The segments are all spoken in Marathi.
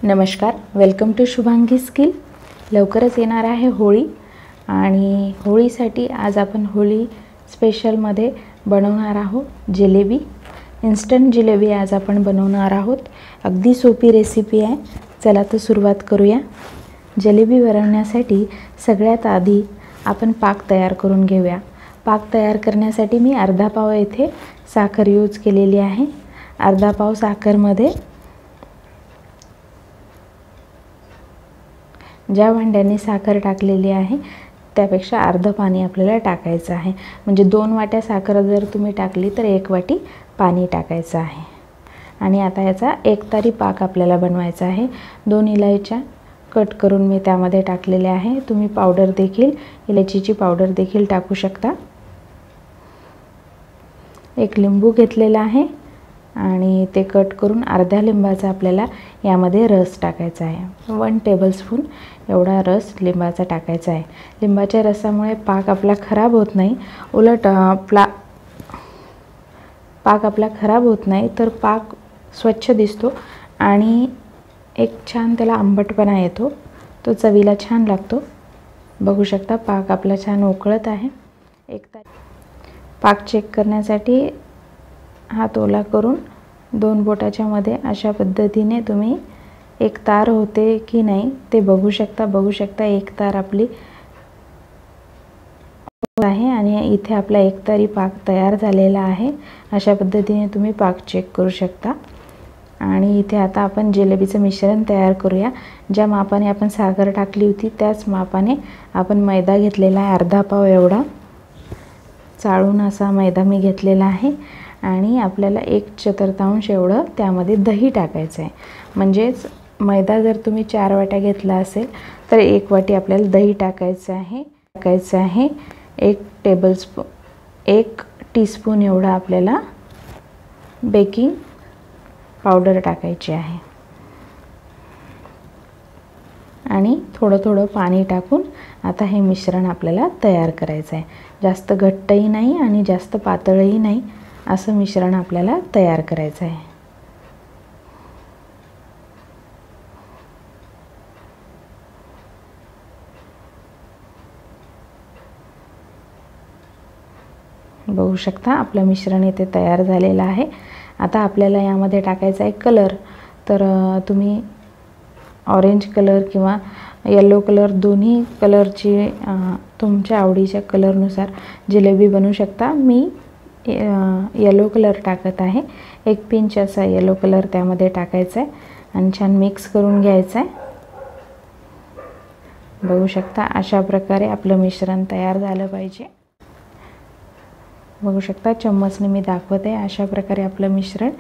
नमस्कार, वेलकम टू शुभांगी स्किल। लवकरच येणार आहे होळी आणि होळीसाठी आज आपण होळी स्पेशलमध्ये बनवणार आहोत जिलेबी। इन्स्टंट जिलेबी आज आपण बनवणार आहोत। अगदी सोपी रेसिपी आहे। चला तर सुरुवात करूया। जिलेबी बनवण्यासाठी सगळ्यात आधी आपण पाक तयार करून घेऊया। पाक तयार करण्यासाठी मी अर्धा पाव येथे साखर यूज केलेली आहे। अर्धा पाव साखरमध्ये ज्या भांड्याने साखर टाकलेली आहे त्यापेक्षा अर्ध पाणी आपल्याला टाकायचं आहे। म्हणजे 2 वाट्या साखर जर तुम्ही टाकली तर 1 वाटी पाणी टाकायचं आहे। आणि आता याचा एकतारी पाक आपल्याला बनवायचा आहे। 2 इलायच्या कट करून मी त्यामध्ये टाकलेले आहे। तुम्ही पावडर देखील इलायचीची पावडर देखील टाकू शकता। 1 लिंबू घेतलेला आहे आणि ते कट करून अर्ध्या लिंबाचा आपल्याला यामध्ये रस टाकायचा आहे। 1 टेबलस्पून एवढा रस लिंबाचा टाकायचा आहे। लिंबाच्या रसामुळे पाक आपला खराब होत नाही, उलट पाक आपला खराब होत नाही तर पाक स्वच्छ दिसतो आणि एक छान त्याला आंबटपणा येतो, तो चवीला छान लागतो। बघू शकता पाक आपला छान उकळत आहे। पाक चेक करण्यासाठी हात ओला करून 2 बोटाच्या मध्ये अशा पद्धतीने तुम्ही एक तार होते की नाही ते बघू शकता। एक तार आपली आहे आणि इथे आपला एकतारी पाक तयार झालेला आहे। अशा पद्धतीने तुम्ही पाक चेक करू शकता। आणि इथे आता आपण जिलेबीचं मिश्रण तयार करूया। ज्या मापाने आपण साखर टाकली होती त्याच मापाने आपण मैदा घेतलेला आहे। अर्धा पाव एवढा चाळून असा मैदा मी घेतलेला आहे आणि आपल्याला 1/4 एवढं त्यामध्ये दही टाकायचं आहे। म्हणजेच मैदा जर तुम्ही 4 वाट्या घेतला असेल तर 1 वाटी आपल्याला दही टाकायचं आहे। 1 टीस्पून एवढा आपल्याला बेकिंग पावडर टाकायची आहे आणि थोडं पाणी टाकून आता हे मिश्रण आपल्याला तयार करायचं आहे। जास्त घट्टही नाही आणि जास्त पातळही नाही, असं मिश्रण आपल्याला तयार करायचं आहे। बघू शकता आपलं मिश्रण इथे तयार झालेलं आहे। आता आपल्याला यामध्ये टाकायचा आहे कलर। तर तुम्ही ऑरेंज कलर किंवा येलो कलर दोन्ही कलरची तुमच्या आवडीच्या कलरनुसार जिलेबी बनवू शकता। मी येलो कलर टाकत आहे। 1 पिंच असा येलो कलर त्यामध्ये टाकायचा आहे आणि छान मिक्स करून घ्यायचं आहे। बघू शकता अशा प्रकारे आपलं मिश्रण तयार झालं पाहिजे। बघू शकता चम्मचने मी दाखवत आहे, अशा प्रकारे आपलं मिश्रण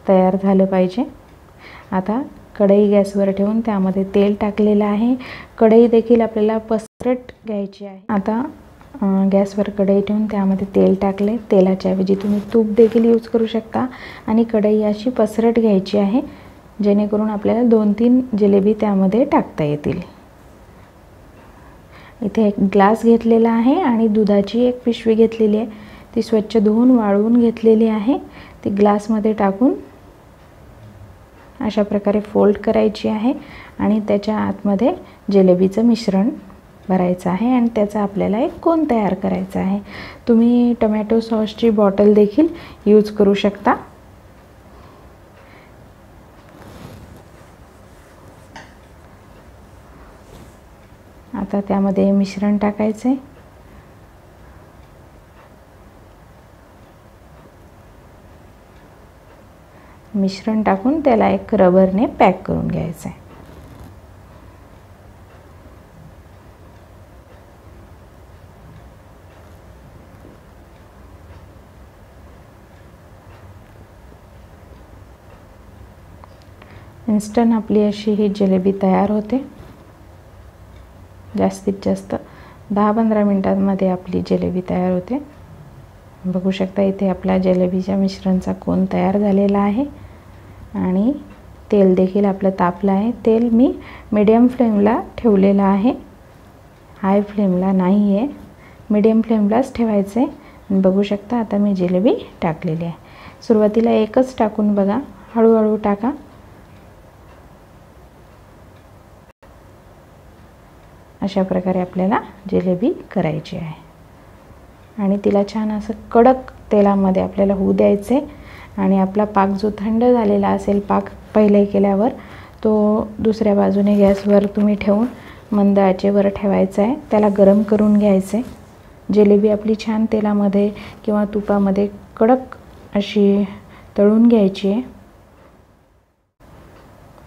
तयार झालं पाहिजे। आता कढई गॅसवर ठेवून त्यामध्ये तेल टाकलेलं आहे। कढई देखील आपल्याला पसरट घ्यायची आहे। आता गॅसवर कढई ठेवून त्यामध्ये तेल टाकले। तेलाच्या ऐवजी तुम्ही तूप देखील यूज करू शकता आणि कढई अशी पसरट घ्यायची आहे जेणेकरून आपल्याला 2-3 जिलेबी त्यामध्ये टाकता येतील। इथे 1 ग्लास घेतलेला आहे आणि दुधाची 1 पिशवी घेतलेली आहे। ती स्वच्छ धुवून वाळवून घेतलेली आहे। ती ग्लासमध्ये टाकून अशा प्रकारे फोल्ड करायची आहे आणि त्याच्या आतमध्ये जिलेबीचं मिश्रण भरायचं आहे आणि त्याचा आपल्याला एक कोन तयार करायचा आहे। तुम्ही टोमॅटो सॉसची बॉटल देखील यूज करू शकता। आता त्यामध्ये मिश्रण टाकायचे। मिश्रण टाकून त्याला एक रबरने पॅक करून घ्यायचं आहे। इन्स्टंट आपली अशी ही जिलेबी तयार होते। जास्तीत जास्त 10-15 मिनिटांमध्ये आपली जिलेबी तयार होते। बघू शकता इथे आपला जिलेबीच्या मिश्रणचा कोन तयार झालेला आहे आणि तेल देखील आपलं तापलं आहे। तेल मी मीडियम फ्लेमला ठेवलेलं आहे, हाय फ्लेमला नाही आहे। मीडियम फ्लेमलाच ठेवायचं आहे। बघू शकता आता मी जिलेबी टाकलेली आहे। सुरुवातीला एकच टाकून बघा, हळूहळू टाका। अशा प्रकारे आपल्याला जिलेबी करायची आहे आणि तिला छान असं कडक तेलामध्ये आपल्याला होऊ द्यायचे। आणि आपला पाक जो थंड झालेला असेल, पाक पहिले केल्यावर तो दुसऱ्या बाजूने गॅसवर तुम्ही ठेवून मंद आचेवर ठेवायचा आहे, त्याला गरम करून घ्यायचे। जिलेबी आपली छान तेलामध्ये किंवा तुपामध्ये कडक अशी तळून घ्यायची आहे।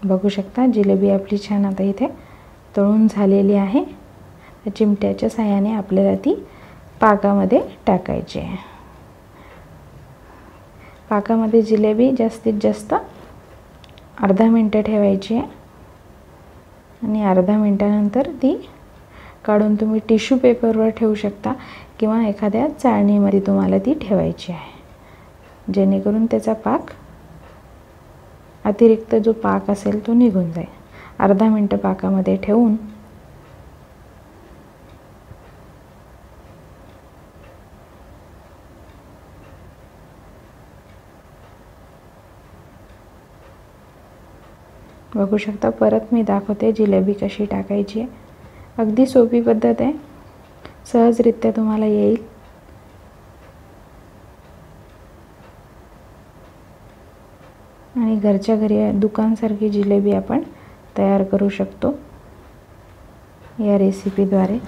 बघू शकता जिलेबी आपली छान आता इथे तळून झालेली आहे। चिमट्याच्या साहाय्याने आपल्याला ती पाकामध्ये टाकायची आहे। पाकामध्ये जिलेबी जास्तीत जास्त अर्धा मिनिट ठेवायची आहे आणि अर्धा मिनिटानंतर ती काढून तुम्ही टिश्यू पेपरवर ठेवू शकता किंवा एखाद्या चाळणीमध्ये तुम्हाला ती ठेवायची आहे, जेणेकरून त्याचा पाक अतिरिक्त जो पाक असेल तो निघून जाईल। अर्धा मिनिट पाकामध्ये ठेवून बघू शकता, परत मी दाखवते जिलेबी कशी टाकायची आहे। अगदी सोपी पद्धत आहे, सहजरित्या तुम्हाला येईल। आणि घरच्या घरी दुकानसारखी जिलेबी आपण तयार करू शकतो या रेसिपीद्वारे।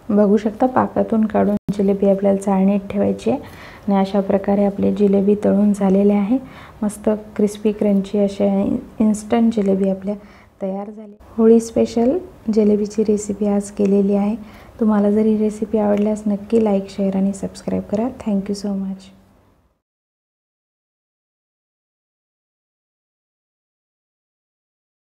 बघू शकता, पाकातून काढून जिलेबी आपल्याला चाळणीत ठेवायची आहे आणि अशा प्रकारे आपली जिलेबी तळून झालेली आहे। मस्त क्रिस्पी क्रंची अशा इन्स्टंट जिलेबी आपल्या तयार झाली। होळी स्पेशल जिलेबीची रेसिपी आज केलेली आहे। तुम्हाला जर ही रेसिपी आवडल्यास नक्की लाईक, शेअर आणि सबस्क्राईब करा। Thank you so much.